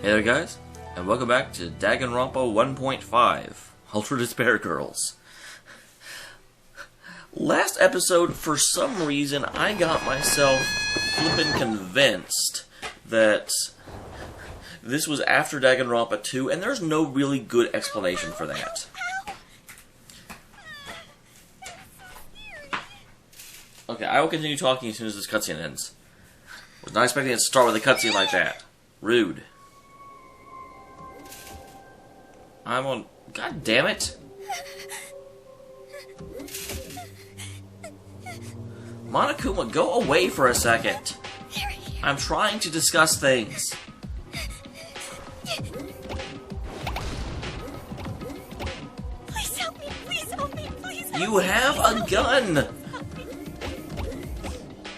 Hey there guys, and welcome back to Danganronpa 1.5, Ultra Despair Girls. Last episode, for some reason, I got myself flippin' convinced that this was after Danganronpa 2, and there's no really good explanation for that. Okay, I will continue talking as soon as this cutscene ends. Was not expecting it to start with a cutscene like that. Rude. I'm on... God damn it! Monokuma, go away for a second. I'm trying to discuss things. Please help me, please help me, please help me. You have a gun!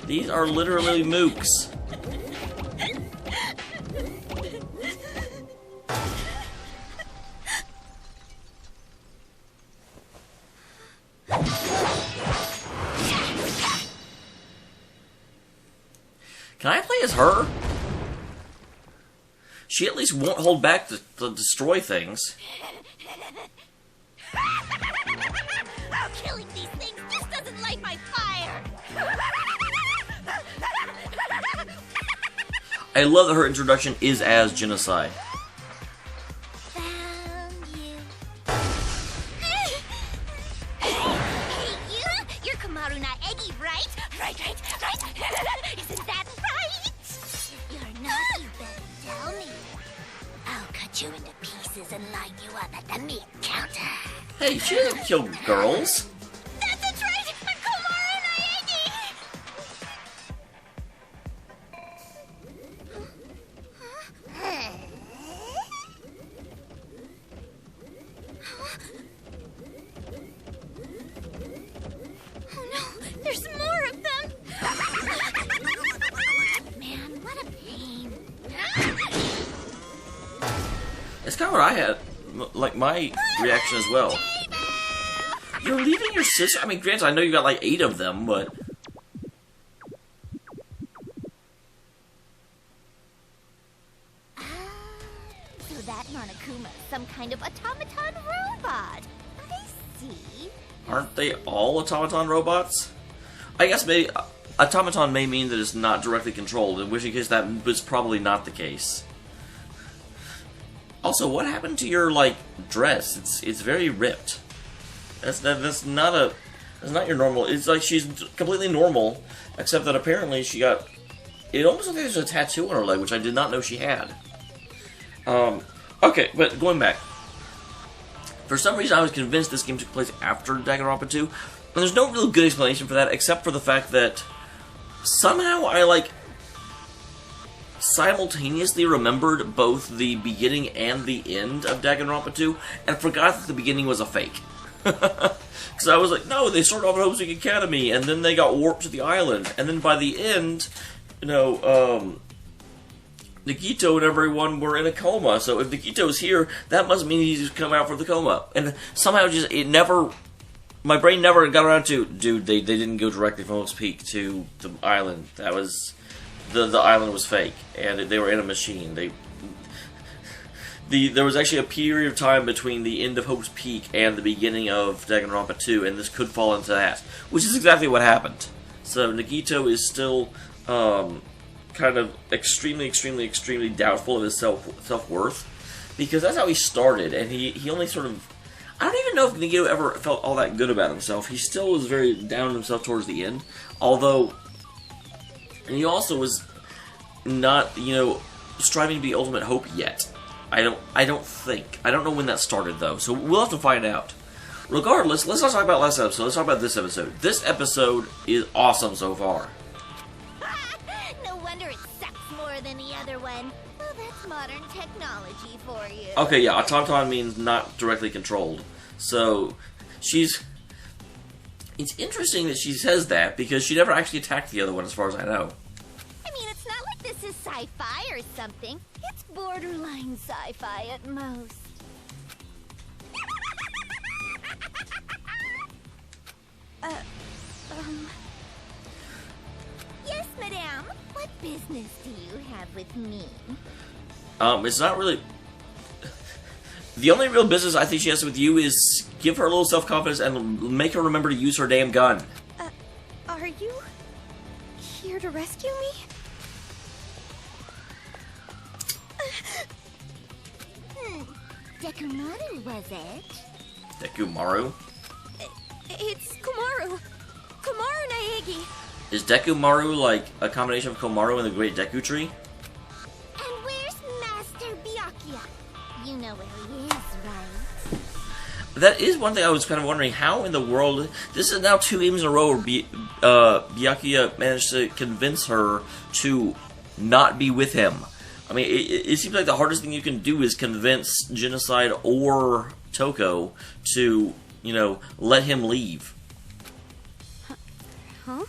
These are literally mooks. Can I play as her? She at least won't hold back to destroy things. Oh, killing these things just doesn't light my fire. I love that her introduction is as Genocide. Found you. Hey, you're Kamaru Naegi, right? Right. Isn't that right? You're not, you better tell me. I'll cut you into pieces and line you up at the meat counter. Hey, she doesn't kill girls. That's right! I'm Kamaru Naegi! Oh no, there's more of them! Man, what a pain. It's kind of what I had, like my reaction as well. You're leaving your sister? I mean, granted, I know you got like 8 of them, but... So that Monokuma is some kind of automaton robot. I see. Aren't they all automaton robots? I guess maybe automaton may mean that it's not directly controlled, in which case that is probably not the case. Also, what happened to your like dress? It's very ripped. That's not your normal. It's like she's completely normal, except that apparently she got. It almost looks like there's a tattoo on her leg, which I did not know she had. Okay, but going back. For some reason, I was convinced this game took place after Danganronpa 2, and there's no real good explanation for that, except for the fact that somehow I, like, simultaneously remembered both the beginning and the end of Danganronpa 2, and forgot that the beginning was a fake. Because I was like, no, they started off at Hope's Academy, and then they got warped to the island, and then by the end, you know, Nikito and everyone were in a coma, so if Nikito's here, that must mean he's come out from the coma. And somehow my brain never got around to, dude, they didn't go directly from Hope's Peak to the island. That was, the island was fake, and they were in a machine. There was actually a period of time between the end of Hope's Peak and the beginning of Danganronpa 2, and this could fall into that, which is exactly what happened. So Nikito is still, kind of extremely doubtful of his self-worth, because that's how he started, and he only sort of... I don't even know if Nikito ever felt all that good about himself. He still was very down on himself towards the end, although... And he also was not, you know, striving to be ultimate hope yet. I don't think. I don't know when that started, though, so we'll have to find out. Regardless, let's not talk about last episode, let's talk about this episode. This episode is awesome so far. No wonder it sucks more than the other one. Well, that's modern technology for you. Okay, yeah, automaton means not directly controlled. So, she's... It's interesting that she says that, because she never actually attacked the other one, as far as I know. I mean, it's not like this is sci-fi or something. It's borderline sci-fi at most. Yes, madame. What business do you have with me? It's not really... The only real business I think she has with you is give her a little self-confidence and make her remember to use her damn gun. Are you here to rescue me? Dekumaru, was it? Dekumaru? It's Komaru. Komaru Naegi. Is Dekumaru like a combination of Komaru and the Great Deku Tree? And where's Master Byakuya? You know where he is, right? That is one thing I was kind of wondering. How in the world... This is now 2 games in a row where Byakuya managed to convince her to not be with him. I mean, it seems like the hardest thing you can do is convince Genocide or Toko to, you know, let him leave. Huh?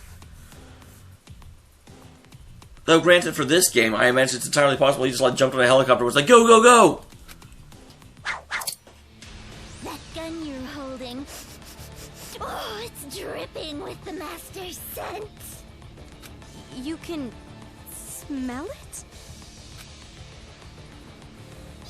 Though, granted, for this game, I imagine it's entirely possible he just like jumped on a helicopter and was like, go, go, go! That gun you're holding... Oh, it's dripping with the Master's scent. You can smell it?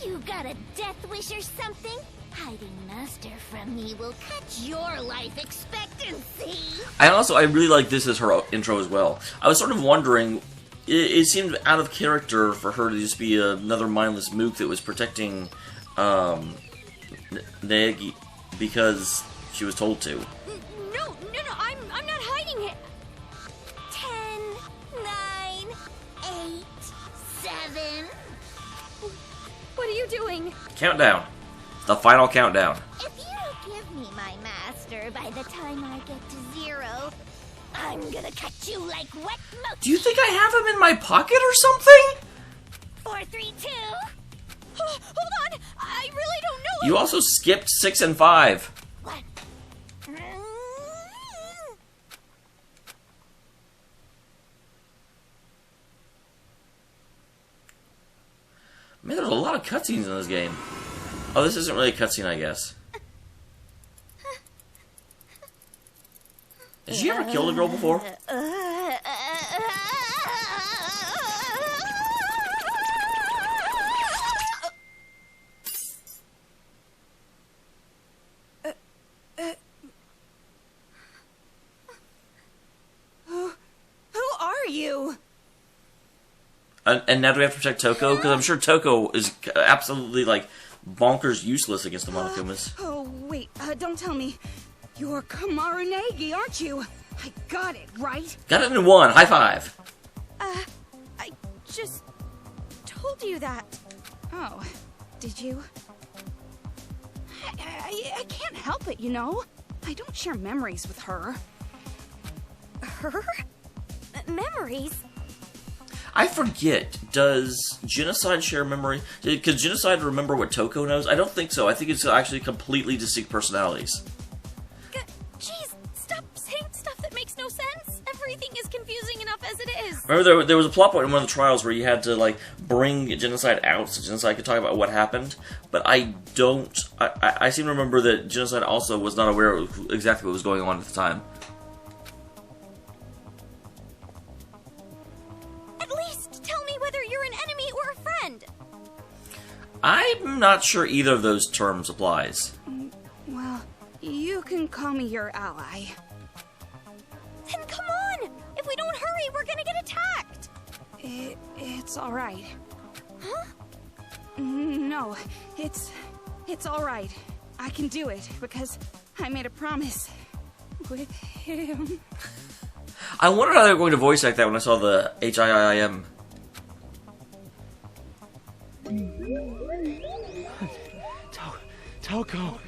You got a death wish or something? Hiding Master from me will cut your life expectancy. I really like this as her intro as well. I was sort of wondering, it seemed out of character for her to just be another mindless mook that was protecting Naegi because she was told to. No, I'm not hiding it. 10, 9, 8, 7. What are you doing? Countdown. The final countdown. If you don't give me my master by the time I get to 0, I'm gonna cut you like wet mochi. Do you think I have him in my pocket or something? 4, 3, 2. Oh, hold on! I really don't know. You also skipped 6 and 5. 1. Man, there's a lot of cutscenes in this game. Oh, this isn't really a cutscene, I guess. Has she ever killed a girl before? Who are you? And now do we have to protect Toko? Because I'm sure Toko is absolutely, like, bonkers useless against the Monokumas. Oh, wait, don't tell me. You're Komaru Naegi, aren't you? I got it, right? Got it in 1. High five. I just told you that. Oh, did you? I can't help it, you know? I don't share memories with her. Her? Memories? I forget, does Genocide share memory? Can Genocide remember what Toko knows? I don't think so. I think it's actually completely distinct personalities. Jeez, stop saying stuff that makes no sense. Everything is confusing enough as it is. Remember, there was a plot point in one of the trials where you had to, like, bring Genocide out so Genocide could talk about what happened, but I seem to remember that Genocide also was not aware of exactly what was going on at the time. I'm not sure either of those terms applies. Well, you can call me your ally. Then come on! If we don't hurry, we're gonna get attacked! It's alright. Huh? No, it's alright. I can do it, because I made a promise with him. I wondered how they were going to voice act that when I saw the HIIM. Toko.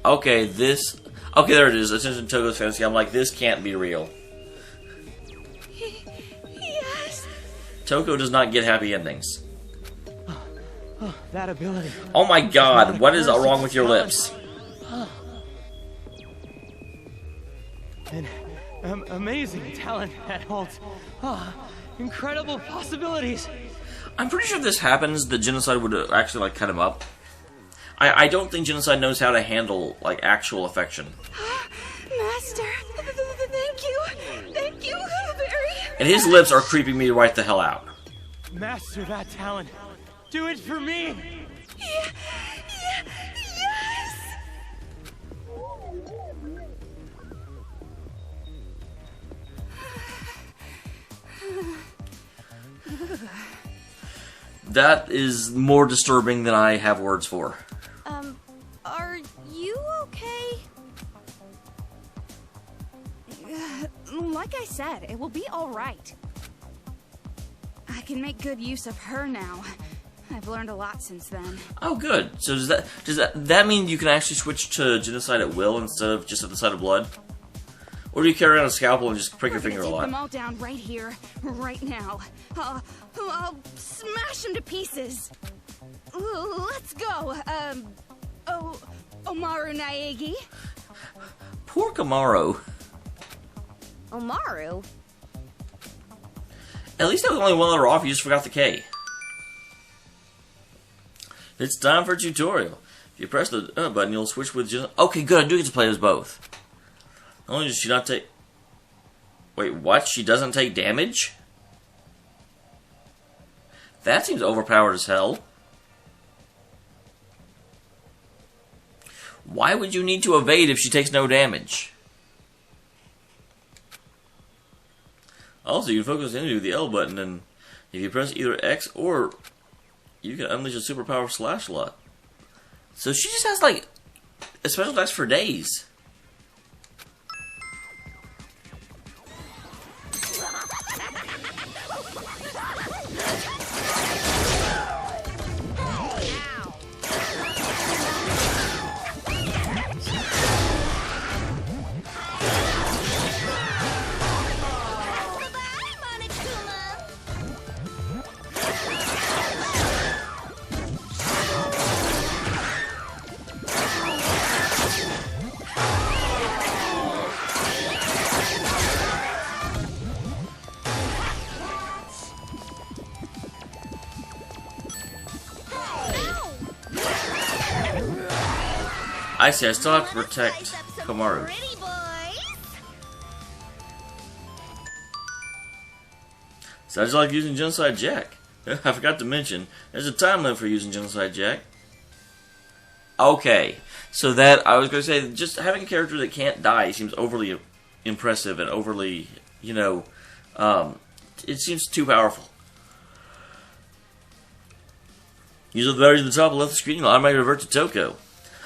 Okay, there it is. Attention to Toko's fantasy. I'm like, this can't be real. Yes. Toko does not get happy endings. Oh, that ability. Oh my god, what is wrong with your lips? An amazing talent that holds incredible possibilities. I'm pretty sure if this happens, the Genocide would actually, like, cut him up. I don't think Genocide knows how to handle, like, actual affection. Master, thank you very... And his lips are creeping me right the hell out. Master that talent. Do it for me! Yes! That is more disturbing than I have words for. Are you okay? Like I said, it will be all right. I can make good use of her now. I've learned a lot since then. Oh, good. So does that mean you can actually switch to genocide at will instead of just at the sight of blood? Or do you carry around a scalpel and just prick your finger a Take lot? them all down right here, right now. I'll smash them to pieces. Let's go. Omaru Naegi. Poor Kamaru. Omaru? At least that was only one letter off. You just forgot the K. It's time for a tutorial. If you press the button, you'll switch with just... Okay, good. I do get to play as both. Not only does she not take... Wait, what? She doesn't take damage? That seems overpowered as hell. Why would you need to evade if she takes no damage? Also, you can focus into the L button, and if you press either X or... You can unleash a superpower slash lot. So she just has, like, a special attacks for days. I see, I still have to protect Kamaru. Sounds like using Genocide Jack. I forgot to mention, there's a time limit for using Genocide Jack. Okay, so that, I was going to say, just having a character that can't die seems overly impressive and overly, you know, it seems too powerful. Use the values at the top left of the screen, you'll automatically revert to Toko.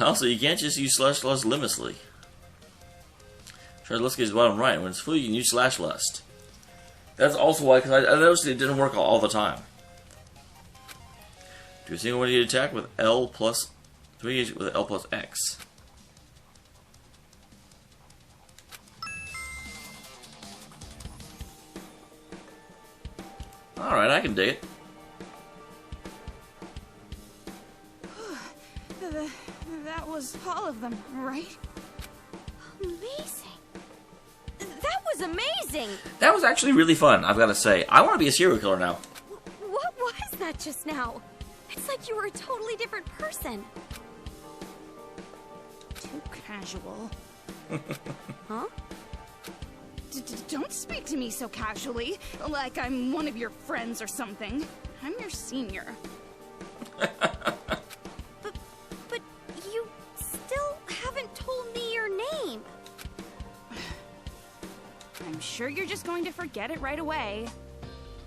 Also, you can't just use Slash Lust limitlessly. Try to get his bottom right. When it's full, you can use Slash Lust. That's also why, because I noticed it didn't work all the time. Do a single one-hit attack with L plus 3 with L plus X. Alright, I can dig it. That was all of them, right? Amazing. That was amazing. That was actually really fun, I've got to say. I want to be a serial killer now. What was that just now? It's like you were a totally different person. Too casual. Huh? Don't speak to me so casually, like I'm one of your friends or something. I'm your senior. But you still haven't told me your name. I'm sure you're just going to forget it right away.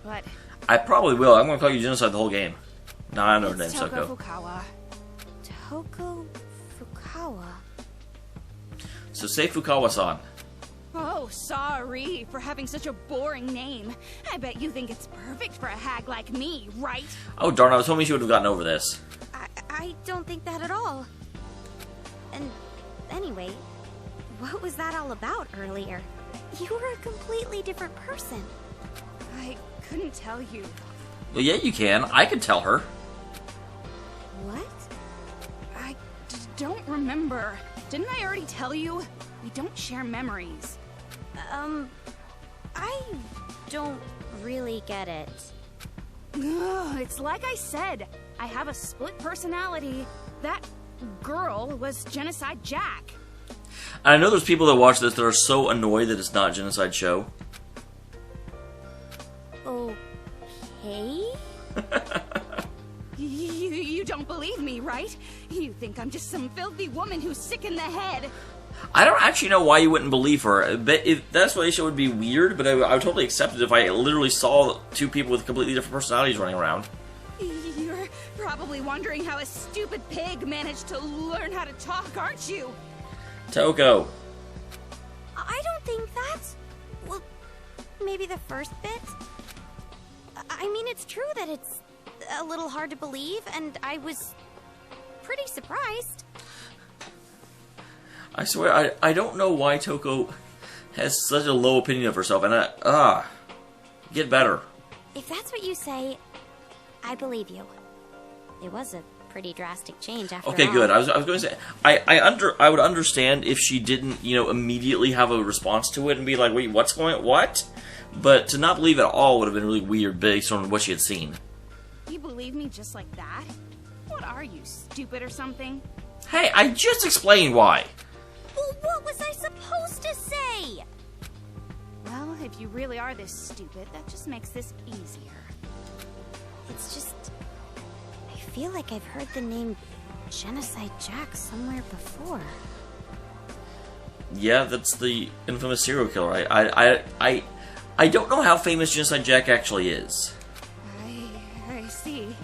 But I probably will. I'm going to call you Genocide the whole game. No, I know her name's it's Toko Toko. Fukawa. Toko Fukawa. So say Fukawa-san. Oh, sorry for having such a boring name. I bet you think it's perfect for a hag like me, right? Oh darn, I was hoping she would have gotten over this. I don't think that at all. And anyway, what was that all about earlier? You were a completely different person. I couldn't tell you. Well, yeah, you can. I can tell her. What? I don't remember. Didn't I already tell you? We don't share memories. I don't really get it. Ugh, it's like I said. I have a split personality. That girl was Genocide Jack. I know there's people that watch this that are so annoyed that it's not Genocide Show. Okay? don't believe me, right? You think I'm just some filthy woman who's sick in the head. I don't actually know why you wouldn't believe her. But that explanation would be weird, but I would totally accept it if I literally saw two people with completely different personalities running around. You're probably wondering how a stupid pig managed to learn how to talk, aren't you? Toko. I don't think that's... Well, maybe the first bit? I mean, it's true that it's a little hard to believe, and I was pretty surprised. I swear, I don't know why Toko has such a low opinion of herself, and get better. If that's what you say, I believe you. It was a pretty drastic change after all. Okay, good. I was going to say, I would understand if she didn't, immediately have a response to it and be like, wait, what? But to not believe at all would have been really weird based on what she had seen. You believe me just like that? What are you, stupid or something? Hey, I just explained why. Well, what was I supposed to say? Well, if you really are this stupid, that just makes this easier. It's just... I feel like I've heard the name Genocide Jack somewhere before. Yeah, that's the infamous serial killer. I don't know how famous Genocide Jack actually is. I see.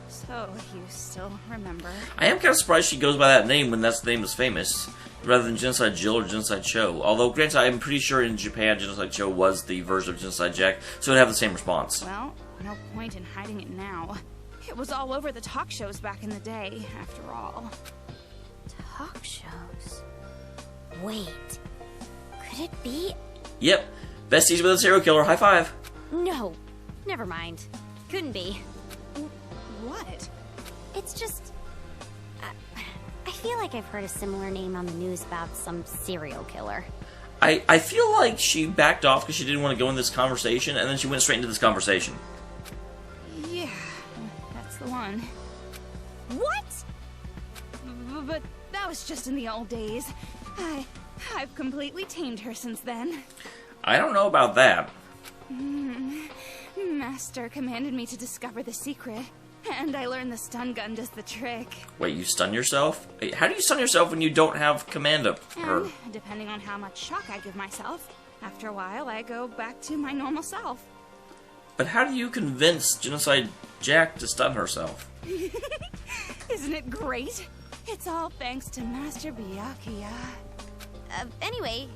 So, you still remember? I am kind of surprised she goes by that name when that's the name is famous, rather than Genocide Jill or Genocide Cho. Although, granted, I'm pretty sure in Japan, Genocide Cho was the version of Genocide Jack, so it'd have the same response. Well, no point in hiding it now. It was all over the talk shows back in the day, after all. Talk shows? Wait. Could it be? Yep. Besties with a serial killer. High five. No. Never mind. Couldn't be. What? It's just... I feel like I've heard a similar name on the news about some serial killer. I feel like she backed off because she didn't want to go in this conversation, and then she went straight into this conversation. Yeah, that's the one. What? But that was just in the old days. I've completely tamed her since then. I don't know about that. Master commanded me to discover the secret, and I learned the stun gun does the trick. Wait, you stun yourself? Wait, how do you stun yourself when you don't have command of her? And depending on how much shock I give myself, after a while I go back to my normal self. But how do you convince Genocide Jack to stun herself? Isn't it great? It's all thanks to Master Byakuya. Anyway,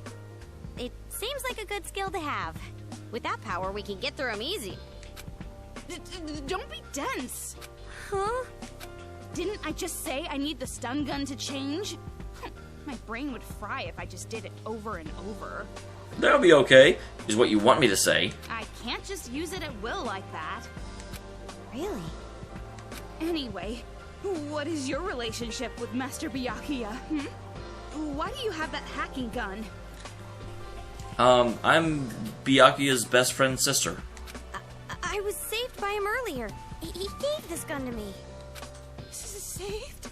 it seems like a good skill to have. With that power, we can get through them easy. Don't be dense. Huh? Didn't I just say I need the stun gun to change? My brain would fry if I just did it over and over. That'll be okay, is what you want me to say. I can't just use it at will like that. Really? Anyway, what is your relationship with Master Byakuya? Why do you have that hacking gun? I'm Byakuya's best friend's sister. I was saved by him earlier. He gave this gun to me. Saved?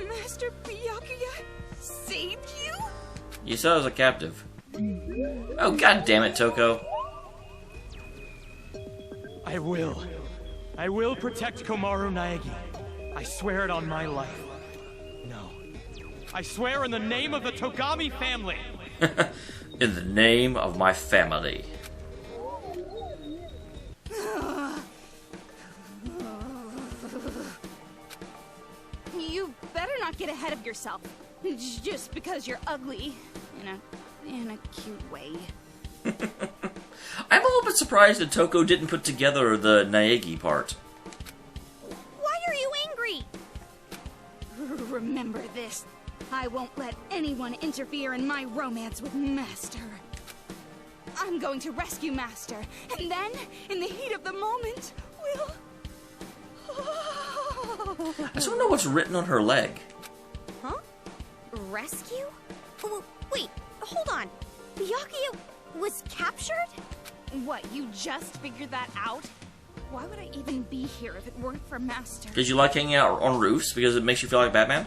Master Byakuya saved you? You said I was a captive. Oh, god damn it, Toko. I will protect Komaru Naegi. I swear it on my life. No. I swear in the name of the Togami family. In the name of my family. You better not get ahead of yourself. Just because you're ugly. In a cute way. I'm a little bit surprised that Toko didn't put together the Naegi part. Why are you angry? Remember this. I won't let anyone interfere in my romance with Master. I'm going to rescue Master, and then, in the heat of the moment, we'll... I just don't know what's written on her leg. Huh? Rescue? Oh, wait, hold on. Byakuya was captured? What, you just figured that out? Why would I even be here if it weren't for Master? Did you like hanging out on roofs because it makes you feel like Batman?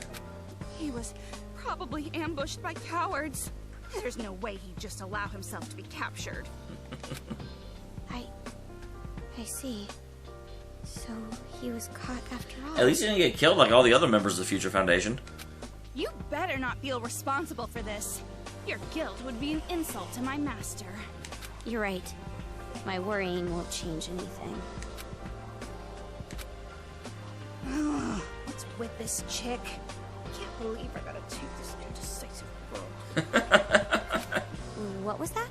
He was probably ambushed by cowards. There's no way he'd just allow himself to be captured. I see. So he was caught after all. At least he didn't get killed like all the other members of the Future Foundation. You better not feel responsible for this. Your guilt would be an insult to my master. You're right. My worrying won't change anything. What's with this chick? Can't believe I gotta take this indecisive girl. What was that?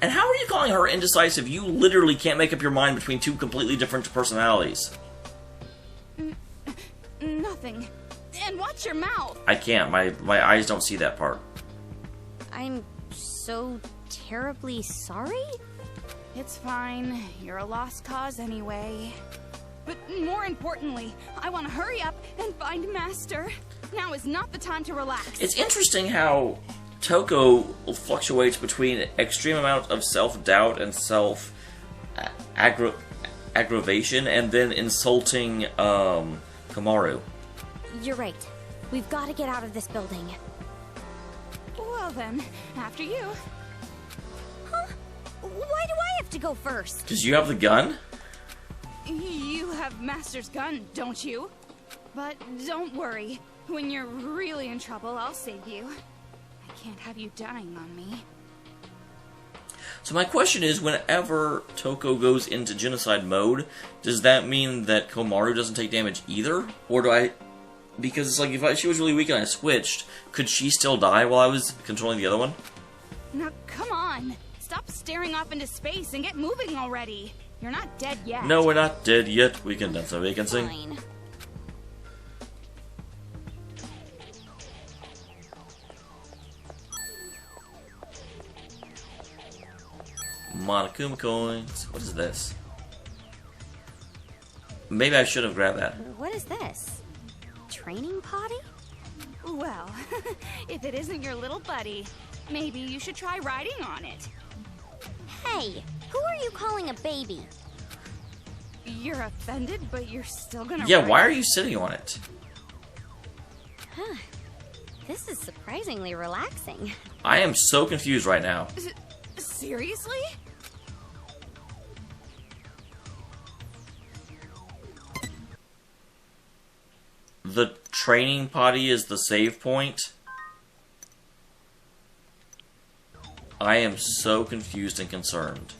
And how are you calling her indecisive? You literally can't make up your mind between two completely different personalities. Nothing. And watch your mouth. I can't. My eyes don't see that part. I'm so terribly sorry? It's fine. You're a lost cause anyway. But more importantly, I want to hurry up and find Master. Now is not the time to relax. It's interesting how Toko fluctuates between an extreme amount of self-doubt and self-aggravation and then insulting Komaru. You're right. We've got to get out of this building. Well then, after you. Huh? Why do I have to go first? Because you have the gun? You have Master's gun, don't you? But don't worry. When you're really in trouble, I'll save you. I can't have you dying on me. So my question is, whenever Toko goes into genocide mode, does that mean that Komaru doesn't take damage either? Or do I... Because it's like, if she was really weak and I switched, could she still die while I was controlling the other one? Now, come on. Stop staring off into space and get moving already. You're not dead yet. No, we're not dead yet. We can dance and we can sing. Fine. Monokuma coins. What is this? Maybe I should have grabbed that. What is this? Training potty? Well, if it isn't your little buddy, maybe you should try riding on it. Hey, who are you calling a baby? You're offended, but you're still gonna Yeah, ride why are you sitting on it? Huh. This is surprisingly relaxing. I am so confused right now. Seriously? The training potty is the save point? I am so confused and concerned.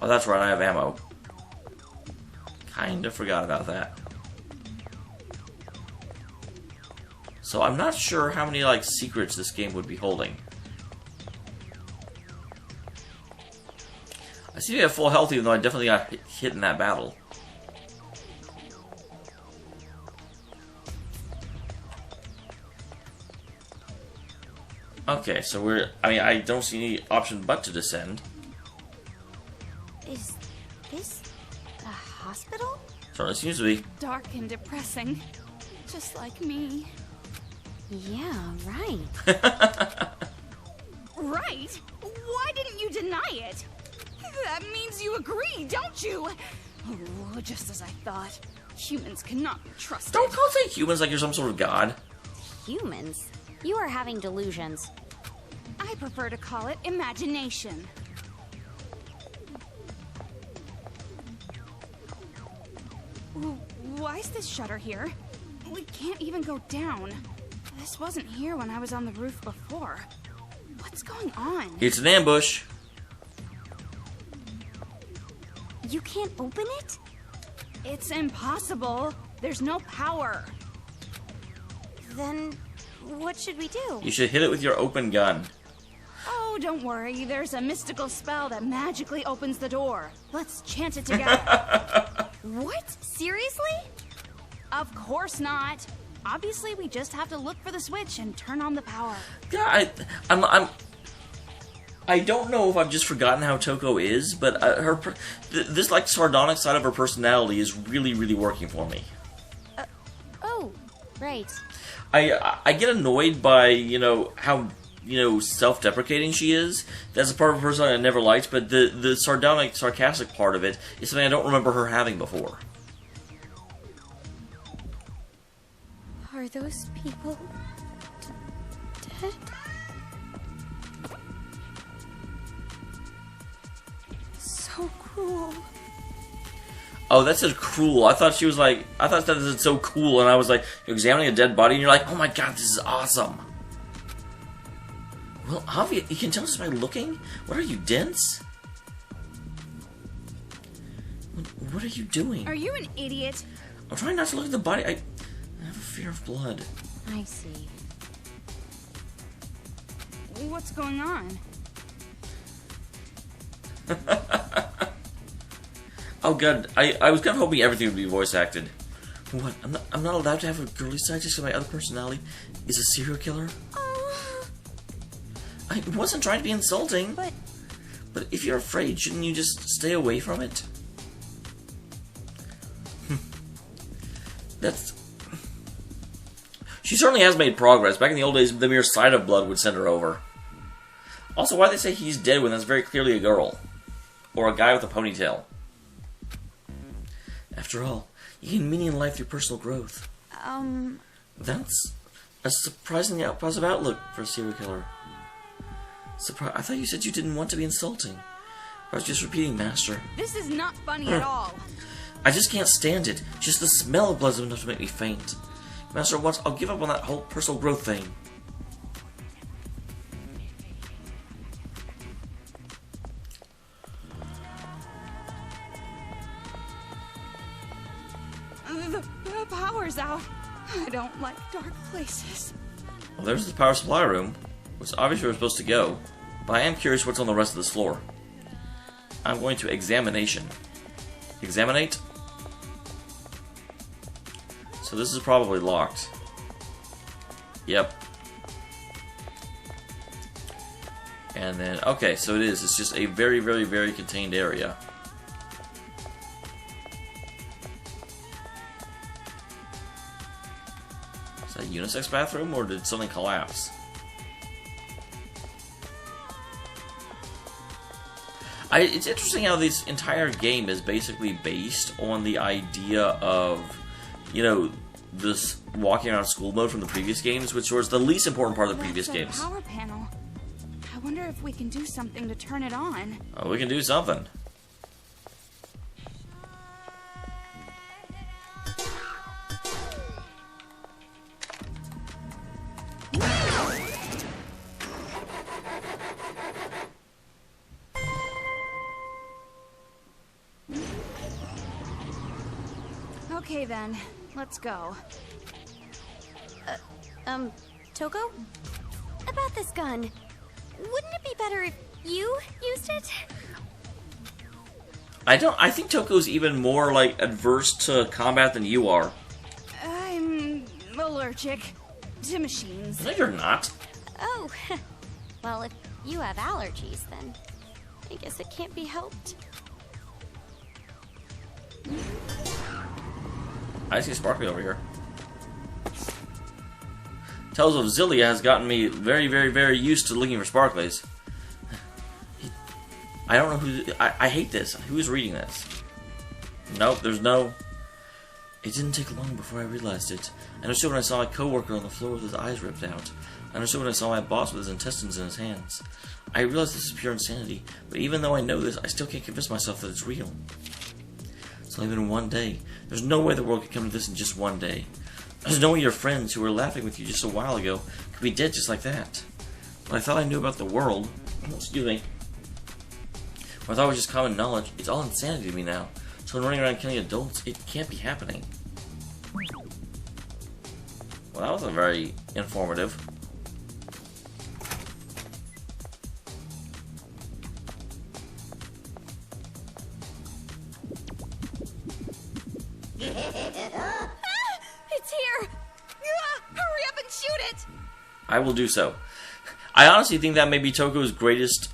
Oh, that's right, I have ammo. Kinda forgot about that. So I'm not sure how many, like, secrets this game would be holding. I seem to have full health even though I definitely got hit in that battle. Okay, so I don't see any option but to descend. Is this a hospital? Certainly seems to be. Dark and depressing. Just like me. Yeah, right. Right? Why didn't you deny it? That means you agree, don't you? Oh, just as I thought. Humans cannot be trusted. Don't say humans like you're some sort of god. Humans? You are having delusions. I prefer to call it imagination. Why is this shutter here? We can't even go down. This wasn't here when I was on the roof before. What's going on? It's an ambush. You can't open it? It's impossible. There's no power. Then what should we do? You should hit it with your open gun. Oh, don't worry. There's a mystical spell that magically opens the door. Let's chant it together. What? Seriously? Of course not. Obviously, we just have to look for the switch and turn on the power. Yeah, I don't know if I've just forgotten how Toko is, but this like sardonic side of her personality is really, really working for me. Oh, right. I get annoyed by how self-deprecating she is. That's a part of her personality I never liked, but the sardonic, sarcastic part of it is something I don't remember her having before. Are Are those people dead? So cruel. Oh, that said cruel. I thought she was like, I thought that said so cool, and I was like, you're examining a dead body, and you're like, oh my god, this is awesome. Well, obvious. You can tell just by looking. What are you, dense? What are you doing? Are you an idiot? I'm trying not to look at the body. I have a fear of blood. I see. What's going on? Oh god, I was kind of hoping everything would be voice acted. What? I'm not allowed to have a girly side just because my other personality is a serial killer? I wasn't trying to be insulting. But if you're afraid, shouldn't you just stay away from it? That's... She certainly has made progress. Back in the old days, the mere sight of blood would send her over. Also, why do they say he's dead when that's very clearly a girl? Or a guy with a ponytail? After all, you gain meaning in life through personal growth. That's a surprisingly positive outlook for a serial killer. I thought you said you didn't want to be insulting. I was just repeating, Master. This is not funny at all. I just can't stand it. Just the smell of blood is enough to make me faint. Master, once I'll give up on that whole personal growth thing. The power's out. I don't like dark places. Well, there's the power supply room, which obviously we're supposed to go. But I am curious what's on the rest of this floor. I'm going to examination. Examinate? So this is probably locked. Yep. And then, okay, so it is. It's just a very, very, very contained area. Is that a unisex bathroom, or did something collapse? It's interesting how this entire game is basically based on the idea of, you know, this walking around school mode from the previous games, which was the least important part of the previous games. Power panel. I wonder if we can do something to turn it on. Oh, we can do something. Okay then, let's go. Toko? About this gun. Wouldn't it be better if you used it? I think Toko's even more, like, adverse to combat than you are. I'm allergic to machines. No, you're not. Oh, well, if you have allergies, then I guess it can't be helped. I see Sparkly over here. Tales of Zillia has gotten me very, very, very used to looking for Sparklies. I don't know who... I hate this. Who's reading this? Nope, there's no... It didn't take long before I realized it. I understood when I saw my coworker on the floor with his eyes ripped out. I understood when I saw my boss with his intestines in his hands. I realized this is pure insanity, but even though I know this, I still can't convince myself that it's real. It's only been one day. There's no way the world could come to this in just one day. There's no way your friends who were laughing with you just a while ago could be dead just like that. When I thought I knew about the world, excuse me, when I thought it was just common knowledge, it's all insanity to me now. So when running around killing adults, it can't be happening. Well, that wasn't very informative. It's here! Hurry up and shoot it! I will do so. I honestly think that may be Toko's greatest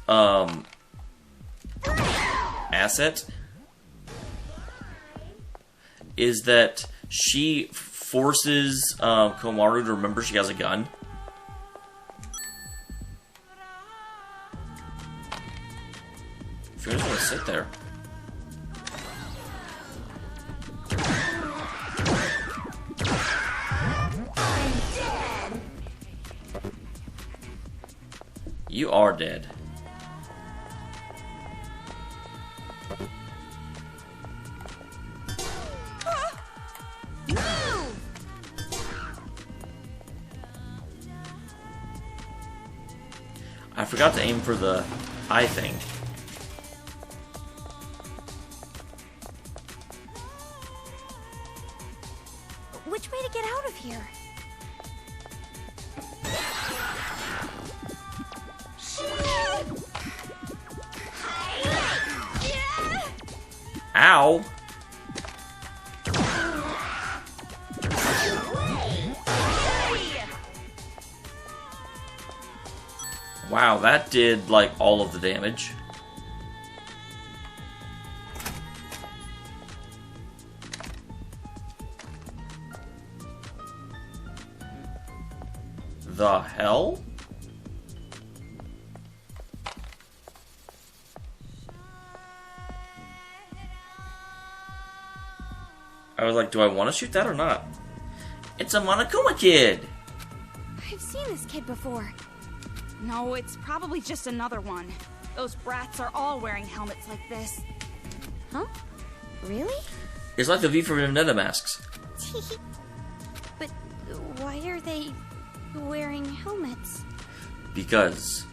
asset. Is that she forces Komaru to remember she has a gun. If you're just gonna sit there. You are dead. I forgot to aim for the eye thing. Which way to get out of here? Ow! Wow, that did, like, all of the damage. The hell? I was like, do I want to shoot that or not? It's a Monokuma kid! I've seen this kid before. No, it's probably just another one. Those brats are all wearing helmets like this. Huh? Really? It's like the V for Vendetta masks. But why are they wearing helmets? Because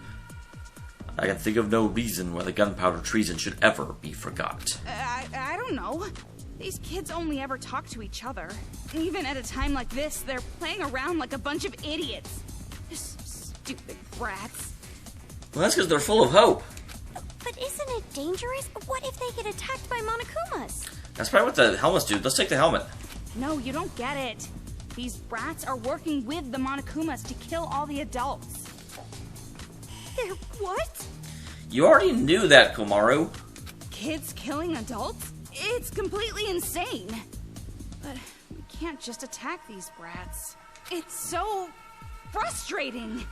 I can think of no reason why the gunpowder treason should ever be forgot. I don't know. These kids only ever talk to each other. Even at a time like this, they're playing around like a bunch of idiots. Stupid brats. Well, that's because they're full of hope. But isn't it dangerous? What if they get attacked by Monokumas? That's probably what the helmets do. Let's take the helmet. No, you don't get it. These brats are working with the Monokumas to kill all the adults. They're what? You already knew that, Komaru. Kids killing adults? It's completely insane. But we can't just attack these brats. It's so frustrating.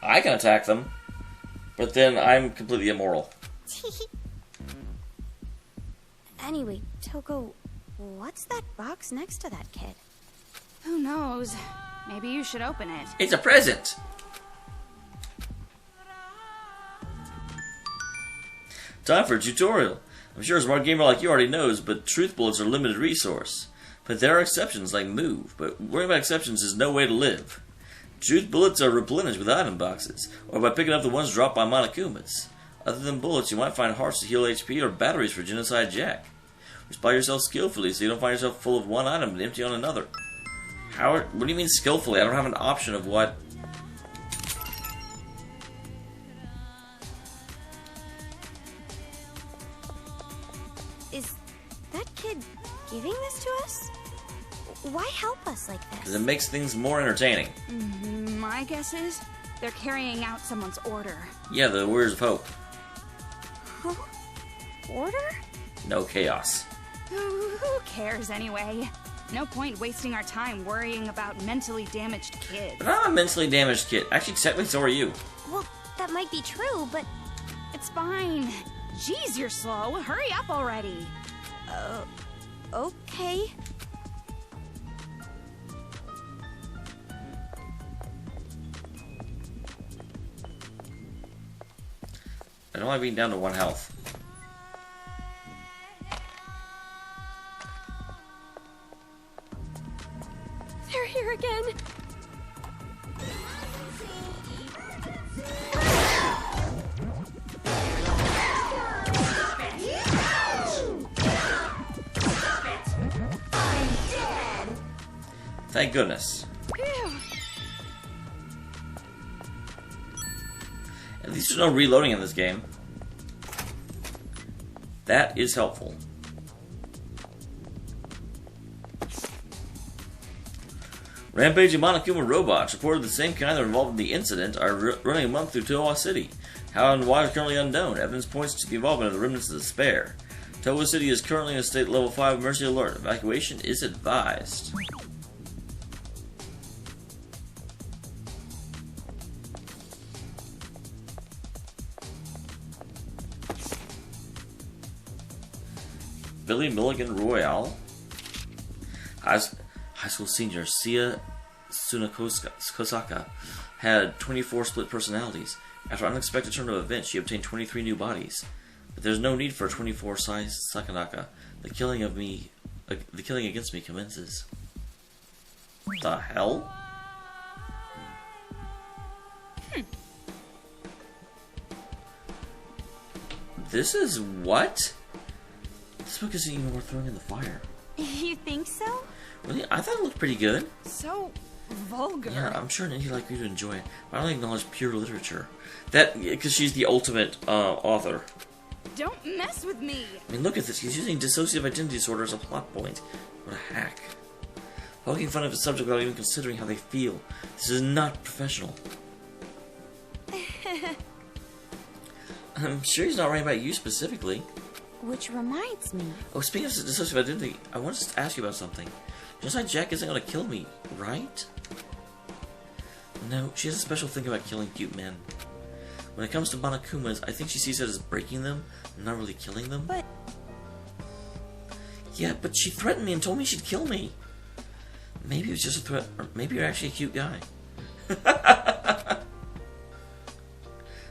I can attack them, but then I'm completely immoral. Anyway, Toko, what's that box next to that kid? Who knows? Maybe you should open it. It's a present! Time for a tutorial. I'm sure a smart gamer like you already knows, but truth bullets are a limited resource. But there are exceptions like move, but worrying about exceptions is no way to live. Truth bullets are replenished with item boxes, or by picking up the ones dropped by Monokumas. Other than bullets, you might find hearts to heal HP or batteries for Genocide Jack. Respond yourself skillfully so you don't find yourself full of one item and empty on another. What do you mean skillfully? I don't have an option of what... Is that kid giving this to us? Why help us like this? Because it makes things more entertaining. My guess is they're carrying out someone's order. Yeah, the Warriors of Hope. Huh? Order? No chaos. Who cares anyway? No point wasting our time worrying about mentally damaged kids. But I'm a mentally damaged kid. Actually, technically, so are you. Well, that might be true, but... It's fine. Jeez, you're slow. Hurry up already. Okay. I don't like being down to 1 health. They're here again. Thank goodness. Phew. At least there's no reloading in this game. That is helpful. Rampaging Monokuma robots, reported the same kind that were involved in the incident, are running amok through Towa City. How and why is currently unknown. Evidence points to the involvement of the remnants of despair. Towa City is currently in a state level 5 emergency alert. Evacuation is advised. Billy Milligan Royale. High school senior Sia Sunakosaka had 24 split personalities. After an unexpected turn of events, she obtained 23 new bodies. But there's no need for a 24-size Sakanaka. The killing against me commences. What the hell? This is what? This book isn't even worth throwing in the fire. You think so? Really? I thought it looked pretty good. So vulgar. Yeah, I'm sure an indie like you to enjoy it. But I don't acknowledge pure literature. Because she's the ultimate author. Don't mess with me. I mean, look at this. He's using dissociative identity disorder as a plot point. What a hack. Poking fun of a subject without even considering how they feel. This is not professional. I'm sure he's not writing about you specifically. Which reminds me. Oh, speaking of dissociative identity, I wanted to ask you about something. Genocide Jack isn't going to kill me, right? No, she has a special thing about killing cute men. When it comes to Monokumas, I think she sees it as breaking them, not really killing them. But... Yeah, but she threatened me and told me she'd kill me. Maybe it was just a threat, or maybe you're actually a cute guy.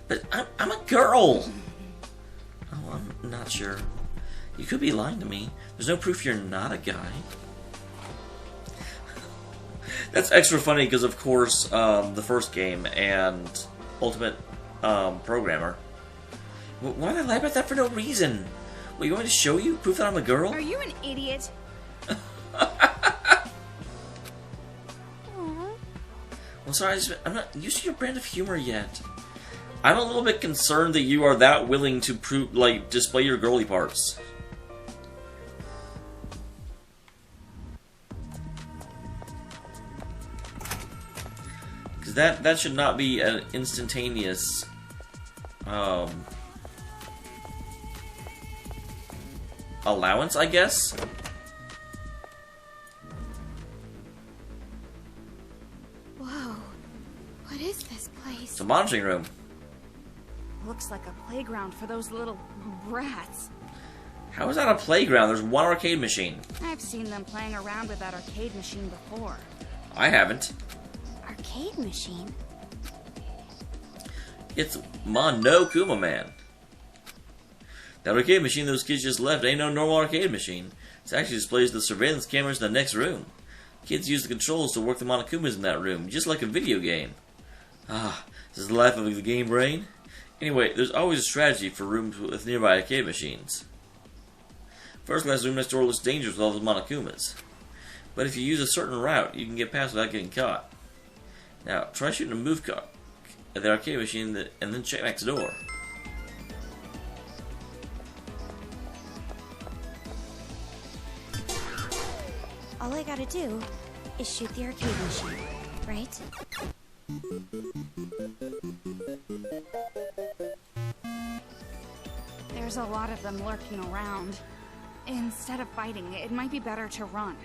But I'm a girl! Oh, I'm not sure. You could be lying to me. There's no proof you're not a guy. That's extra funny because, of course, the first game and Ultimate Programmer. Why did I lie about that for no reason? What, you want me to show you? Proof that I'm a girl? Are you an idiot? Well, sorry, I'm not used to your brand of humor yet. I'm a little bit concerned that you are that willing to display your girly parts. Because that should not be an instantaneous allowance, I guess. Whoa. What is this place? It's a monitoring room. Looks like a playground for those little brats. How is that a playground? There's one arcade machine. I've seen them playing around with that arcade machine before. I haven't. Arcade machine? It's Monokuma Man. That arcade machine those kids just left ain't no normal arcade machine. It actually displays the surveillance cameras in the next room. Kids use the controls to work the Monokumas in that room, just like a video game. Ah, this is the life of the game brain. Anyway, there's always a strategy for rooms with nearby arcade machines. First class room next door looks dangerous with all those Monokumas. But if you use a certain route, you can get past without getting caught. Now, try shooting a move cut at the arcade machine and then check next door. All I gotta do is shoot the arcade machine, right? There's a lot of them lurking around. Instead of fighting, it might be better to run.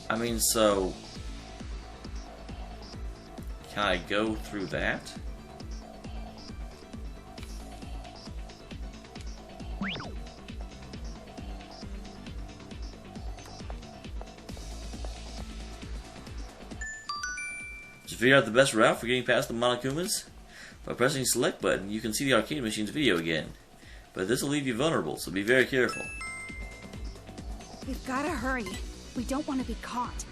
I mean, so... Can I go through that? To figure out the best route for getting past the Monokumas? By pressing select button, you can see the arcade machine's video again. But this will leave you vulnerable, so be very careful. We've gotta hurry. We don't want to be caught.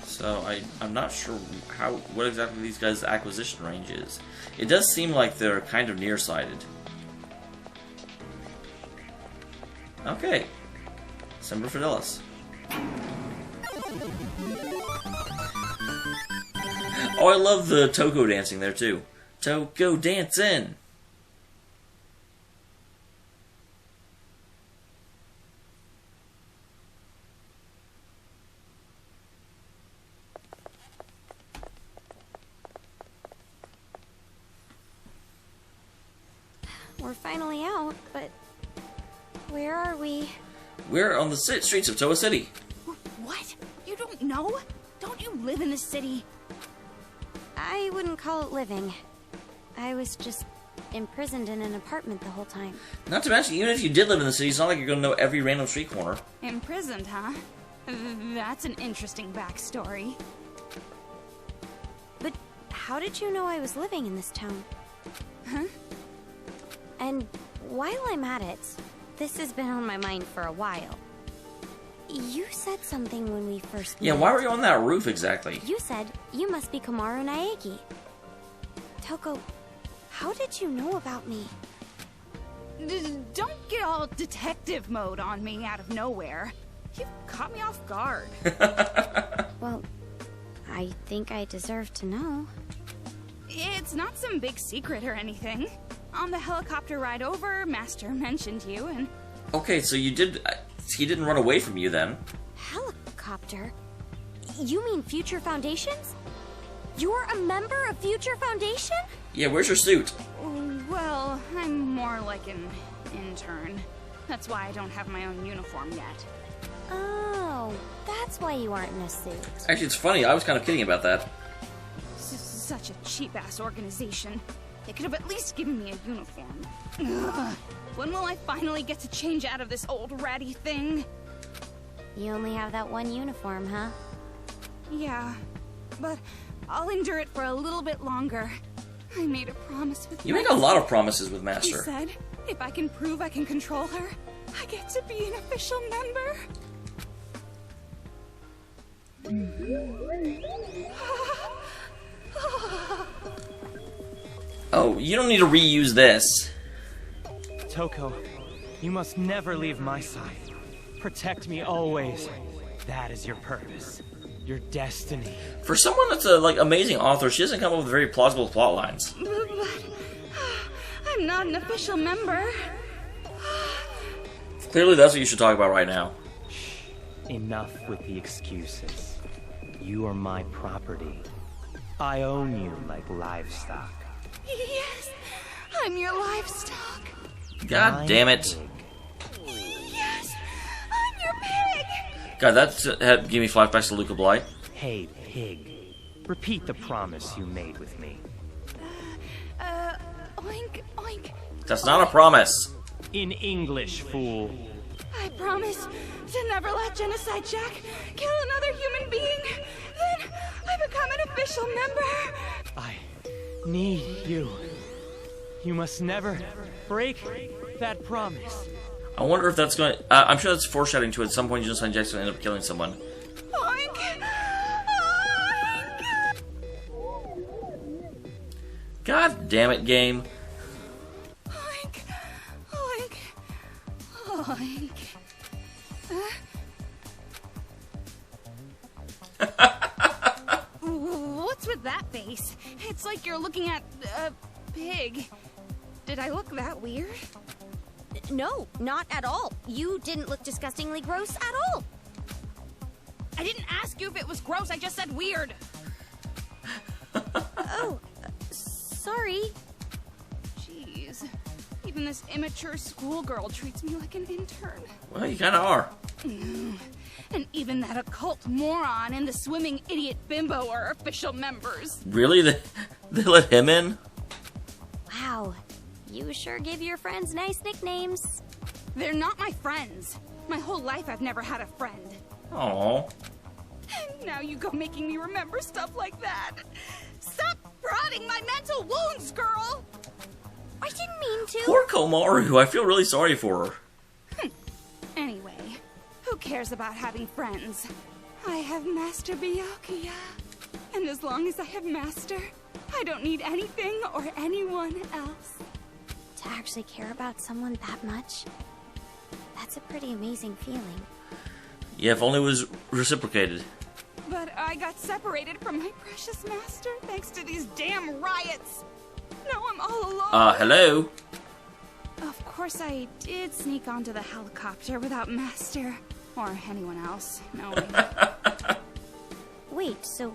So I'm not sure what exactly these guys' acquisition range is. It does seem like they're kind of nearsighted. Okay. Semper Fidelis. Oh, I love the Toko dancing there too. Toko dancing! We're finally out, but where are we? We're on the streets of Toa City. What? You don't know? Don't you live in the city? I wouldn't call it living. I was just imprisoned in an apartment the whole time. Not to mention, even if you did live in the city, it's not like you're going to know every random street corner. Imprisoned, huh? That's an interesting backstory. But how did you know I was living in this town? Huh? And while I'm at it, this has been on my mind for a while. You said something when we first Yeah, met. why were you on that roof exactly? You said you must be Komaru Naegi. Toko, how did you know about me? Don't get all detective mode on me out of nowhere. You caught me off guard. Well, I think I deserve to know. It's not some big secret or anything. On the helicopter ride over, Master mentioned you, and... Okay, so you did... he didn't run away from you then. Helicopter? You mean Future Foundations? You're a member of Future Foundation? Yeah, where's your suit? Well, I'm more like an intern. That's why I don't have my own uniform yet. Oh, that's why you aren't in a suit. Actually, it's funny, I was kind of kidding about that. Such a cheap-ass organization. They could have at least given me a uniform. Ugh. When will I finally get to change out of this old ratty thing? You only have that one uniform, huh? Yeah, but I'll endure it for a little bit longer. I made a promise with You make a lot of promises with He Master. said, if I can prove I can control her, I get to be an official member. Oh, you don't need to reuse this. Toko, you must never leave my side. Protect me always. That is your purpose. Your destiny. For someone that's a amazing author, she doesn't come up with very plausible plot lines. But I'm not an official member. Clearly, that's what you should talk about right now. Enough with the excuses. You are my property. I own you like livestock. Yes, I'm your livestock. God My damn it. pig. Yes, I'm your pig. God, that gave me flashbacks to Luca Blight. Hey, pig. Repeat the promise you made with me. Oink, oink. That's not a promise. In English, fool. I promise to never let Genocide Jack kill another human being. Then I become an official member. I need you. You must never break that promise. I wonder if that's going to... I'm sure that's foreshadowing to at some point Genocide Jack's going to end up killing someone. Oink, oink. God damn it, game. Oink, oink, oink. What's with that face? It's like you're looking at a pig. Did I look that weird? No, not at all. You didn't look disgustingly gross at all. I didn't ask you if it was gross, I just said weird. Oh, sorry. Jeez. Even this immature schoolgirl treats me like an intern. Well, you kind of are. And even that occult moron and the swimming idiot bimbo are official members. Really? They let him in? Wow, you sure give your friends nice nicknames. They're not my friends. My whole life I've never had a friend. Aww. And now you go making me remember stuff like that. Stop prodding my mental wounds, girl! I didn't mean to. Poor Komaru, I feel really sorry for her. Anyway, who cares about having friends? I have Master Byakuya. And as long as I have Master, I don't need anything or anyone else. To actually care about someone that much, that's a pretty amazing feeling. Yeah, if only it was reciprocated. But I got separated from my precious Master thanks to these damn riots. Now I'm all alone. Hello? Of course I did sneak onto the helicopter without Master or anyone else knowing. Wait, so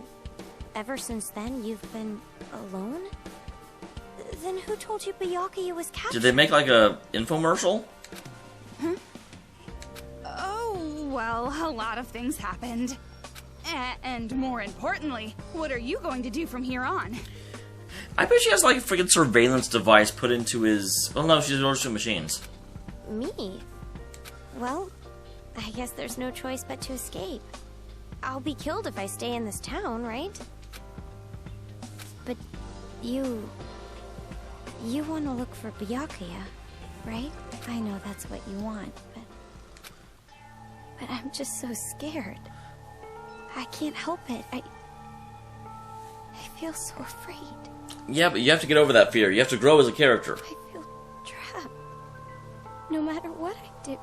ever since then you've been alone? Then who told you Byakuya was captured? Did they make like a infomercial? Oh, well, a lot of things happened. And more importantly, what are you going to do from here on? I bet she has like a freaking surveillance device put into his... Oh no, she's orders two machines. Me? Well, I guess there's no choice but to escape. I'll be killed if I stay in this town, right? But you want to look for Byakuya, right? I know that's what you want, but I'm just so scared. I can't help it. I feel so afraid. Yeah, but you have to get over that fear. You have to grow as a character. I feel trapped. No matter what I do,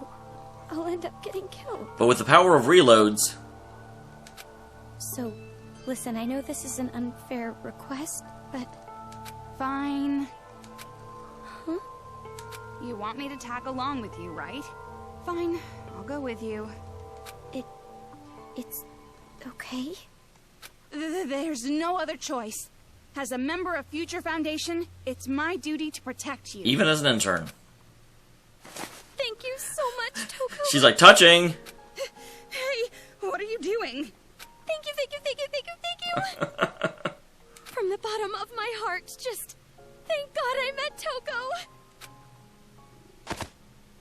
I'll end up getting killed. But with the power of reloads... So, listen, I know this is an unfair request, but... Fine. Huh? You want me to tag along with you, right? Fine, I'll go with you. It's... okay? There's no other choice. As a member of Future Foundation, it's my duty to protect you. Even as an intern. Thank you so much, Toko. She's like, touching! Hey, what are you doing? Thank you, thank you, thank you, thank you, thank you! From the bottom of my heart, just... thank God I met Toko!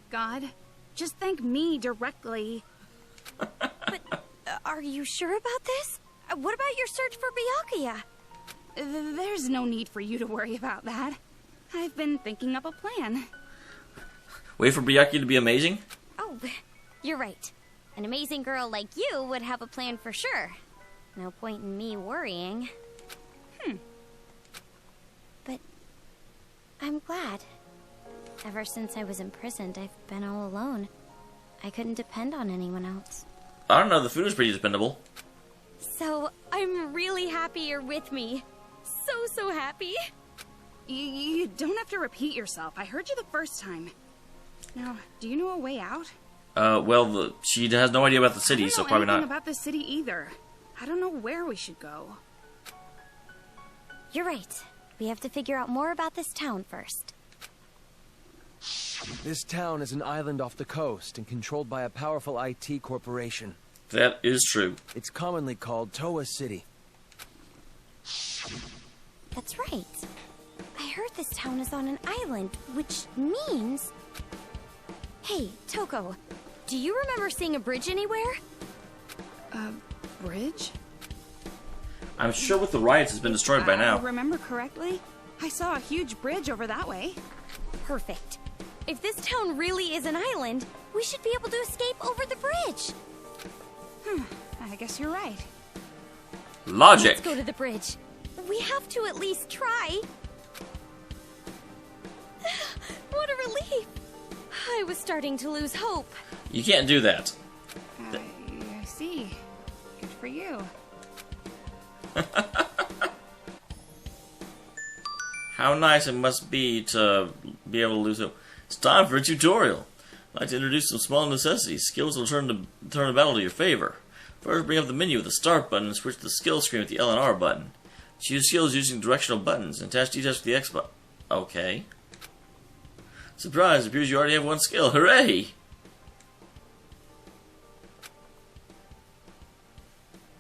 God, just thank me directly. But, are you sure about this? What about your search for Byakuya? There's no need for you to worry about that. I've been thinking up a plan. Wait for Byakuya to be amazing? Oh, you're right. An amazing girl like you would have a plan for sure. No point in me worrying. But I'm glad. Ever since I was imprisoned, I've been all alone. I couldn't depend on anyone else. I don't know, the food is pretty dependable. So, I'm really happy you're with me. So happy. You don't have to repeat yourself. I heard you the first time. Now, do you know a way out? Well, she has no idea about the city, so probably I don't know not. anything about the city either. I don't know where we should go. You're right. We have to figure out more about this town first. This town is an island off the coast and controlled by a powerful IT corporation. That is true. It's commonly called Toa City. That's right. I heard this town is on an island, which means... Hey, Toko, do you remember seeing a bridge anywhere? Bridge? I'm sure with the riots it's been destroyed by I now. remember correctly, I saw a huge bridge over that way. Perfect. If this town really is an island, we should be able to escape over the bridge. I guess you're right. Logic! Let's go to the bridge. We have to at least try. What a relief. I was starting to lose hope. You can't do that. I see. Good for you. How nice it must be to be able to lose hope. It's time for a tutorial. I'd like to introduce some small necessities. Skills will turn the battle to your favor. First, bring up the menu with the start button and switch to the skill screen with the L and R button. Choose skills using directional buttons and attach details with the X button. Okay. Surprise, it appears you already have one skill. Hooray!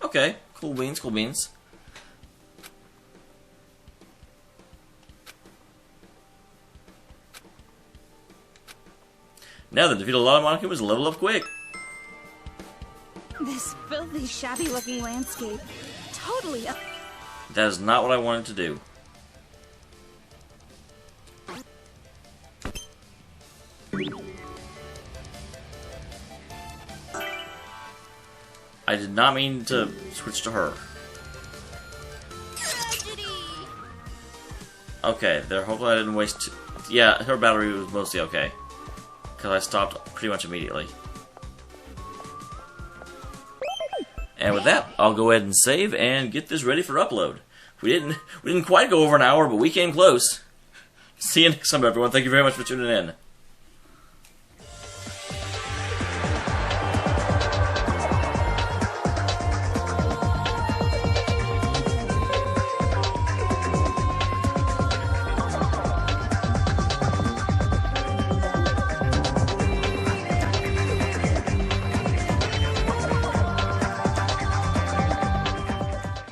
Okay, cool beans, cool beans. Now then, defeat a lot of monocumens and level up quick. This filthy, shabby-looking landscape. Totally. That is not what I wanted to do. I did not mean to switch to her. Tragedy. Okay, there. Hopefully I didn't waste... Yeah, her battery was mostly okay. Because I stopped pretty much immediately. And with that, I'll go ahead and save and get this ready for upload. We didn't quite go over an hour, but we came close. See you next time, everyone. Thank you very much for tuning in.